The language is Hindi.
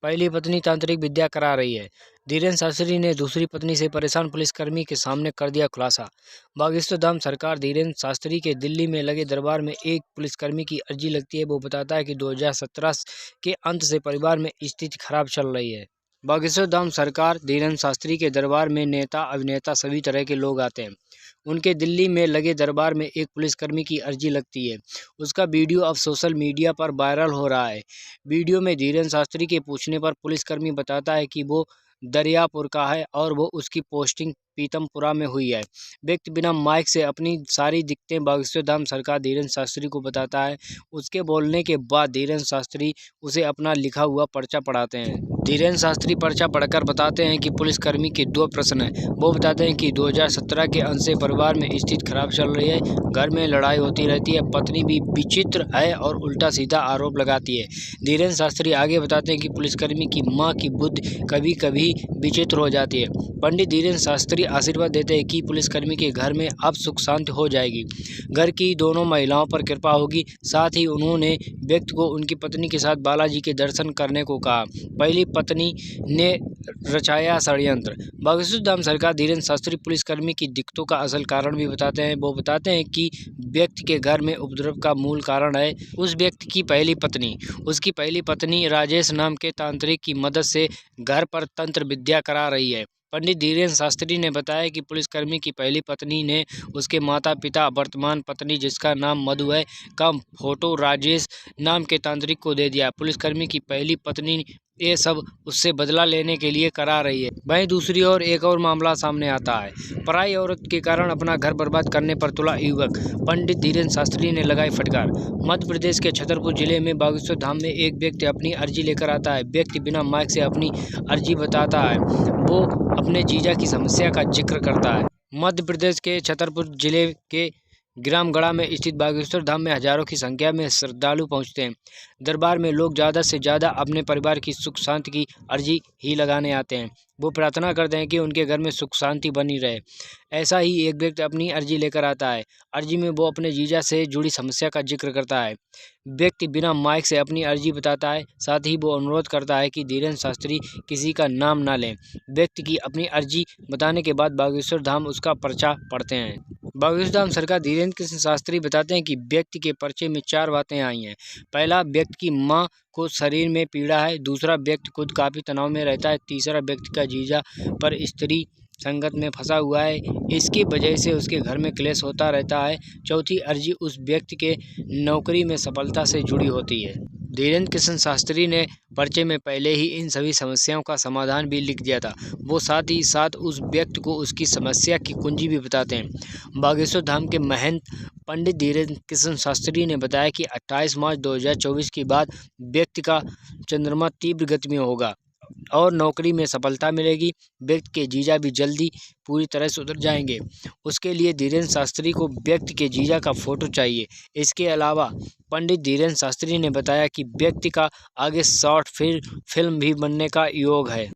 पहली पत्नी तांत्रिक विद्या करा रही है। धीरेन्द्र शास्त्री ने दूसरी पत्नी से परेशान पुलिसकर्मी के सामने कर दिया खुलासा। बागेश्वर धाम सरकार धीरेन्द्र शास्त्री के दिल्ली में लगे दरबार में एक पुलिसकर्मी की अर्जी लगती है। वो बताता है कि 2017 के अंत से परिवार में स्थिति खराब चल रही है। बागेश्वर धाम सरकार धीरेन्द्र शास्त्री के दरबार में नेता अभिनेता सभी तरह के लोग आते हैं। उनके दिल्ली में लगे दरबार में एक पुलिसकर्मी की अर्जी लगती है। उसका वीडियो अब सोशल मीडिया पर वायरल हो रहा है। वीडियो में धीरेन्द्र शास्त्री के पूछने पर पुलिसकर्मी बताता है कि वो दरियापुर का है और वो उसकी पोस्टिंग पीतमपुरा में हुई है। व्यक्ति बिना माइक से अपनी सारी दिक्कतें बागेश्वर धाम सरकार धीरेन्द्र शास्त्री को बताता है। उसके बोलने के बाद धीरेन्द्र शास्त्री उसे अपना लिखा हुआ पर्चा पढ़ाते हैं। धीरेन्द्र शास्त्री पर्चा पढ़कर बताते हैं कि पुलिसकर्मी के 2 प्रश्न हैं। वो बताते हैं कि 2017 के अंत से परिवार में स्थिति खराब चल रही है, घर में लड़ाई होती रहती है, पत्नी भी विचित्र है और उल्टा सीधा आरोप लगाती है। धीरेन्द्र शास्त्री आगे बताते हैं कि पुलिसकर्मी की मां की बुद्धि कभी कभी विचित्र हो जाती है। पंडित धीरेन्द्र शास्त्री आशीर्वाद देते हैं कि पुलिसकर्मी के घर में अब सुख शांति हो जाएगी, घर की दोनों महिलाओं पर कृपा होगी। साथ ही उन्होंने व्यक्ति को उनकी पत्नी के साथ बालाजी के दर्शन करने को कहा। पहली पत्नी ने रचाया षड्यंत्र। बागेश्वर धाम सरकार धीरेन्द्र शास्त्री पुलिसकर्मी की दिक्कतों का असल कारण भी बताते हैं। वो बताते हैं कि व्यक्ति के घर में उपद्रव का मूल कारण है उस व्यक्ति की पहली पत्नी। उसकी पहली पत्नी राजेश नाम के तांत्रिक की मदद से घर पर तंत्र विद्या करा रही है। पंडित धीरेन्द्र शास्त्री ने बताया कि पुलिसकर्मी की पहली पत्नी ने उसके माता पिता, वर्तमान पत्नी जिसका नाम मधु है, का फोटो राजेश नाम के तांत्रिक को दे दिया। पुलिसकर्मी की पहली पत्नी ये सब उससे बदला लेने के लिए करा रही है। वहीं दूसरी ओर एक और मामला सामने आता है। पराई औरत के कारण अपना घर बर्बाद करने पर तुला युवक। पंडित धीरेन्द्र शास्त्री ने लगाई फटकार। मध्य प्रदेश के छतरपुर जिले में बागेश्वर धाम में एक व्यक्ति अपनी अर्जी लेकर आता है। व्यक्ति बिना माइक से अपनी अर्जी बताता है। वो अपने जीजा की समस्या का जिक्र करता है। मध्य प्रदेश के छतरपुर जिले के ग्रामगढ़ा में स्थित बागेश्वर धाम में हजारों की संख्या में श्रद्धालु पहुंचते हैं। दरबार में लोग ज़्यादा से ज़्यादा अपने परिवार की सुख शांति की अर्जी ही लगाने आते हैं। वो प्रार्थना करते हैं कि उनके घर में सुख शांति बनी रहे। ऐसा ही एक व्यक्ति अपनी अर्जी लेकर आता है। अर्जी में वो अपने जीजा से जुड़ी समस्या का जिक्र करता है। व्यक्ति बिना माइक से अपनी अर्जी बताता है। साथ ही वो अनुरोध करता है कि धीरेन्द्र शास्त्री किसी का नाम ना लें। व्यक्ति की अपनी अर्जी बताने के बाद बागेश्वर धाम उसका पर्चा पढ़ते हैं। बागेश्वर धाम सरकार धीरेन्द्र कृष्ण शास्त्री बताते हैं कि व्यक्ति के पर्चे में 4 बातें आई हैं। पहला, व्यक्ति की मां को शरीर में पीड़ा है। दूसरा, व्यक्ति खुद काफ़ी तनाव में रहता है। तीसरा, व्यक्ति का जीजा पर स्त्री संगत में फंसा हुआ है, इसकी वजह से उसके घर में क्लेश होता रहता है। चौथी अर्जी उस व्यक्ति के नौकरी में सफलता से जुड़ी होती है। धीरेन्द्र कृष्ण शास्त्री ने पर्चे में पहले ही इन सभी समस्याओं का समाधान भी लिख दिया था। वो साथ ही साथ उस व्यक्ति को उसकी समस्या की कुंजी भी बताते हैं। बागेश्वर धाम के महंत पंडित धीरेन्द्र कृष्ण शास्त्री ने बताया कि 28 मार्च 2024 के बाद व्यक्ति का चंद्रमा तीव्र गति में होगा और नौकरी में सफलता मिलेगी। व्यक्ति के जीजा भी जल्दी पूरी तरह सुधर जाएंगे। उसके लिए धीरेन्द्र शास्त्री को व्यक्ति के जीजा का फोटो चाहिए। इसके अलावा पंडित धीरेन्द्र शास्त्री ने बताया कि व्यक्ति का आगे शॉर्ट फिल्म भी बनने का योग है।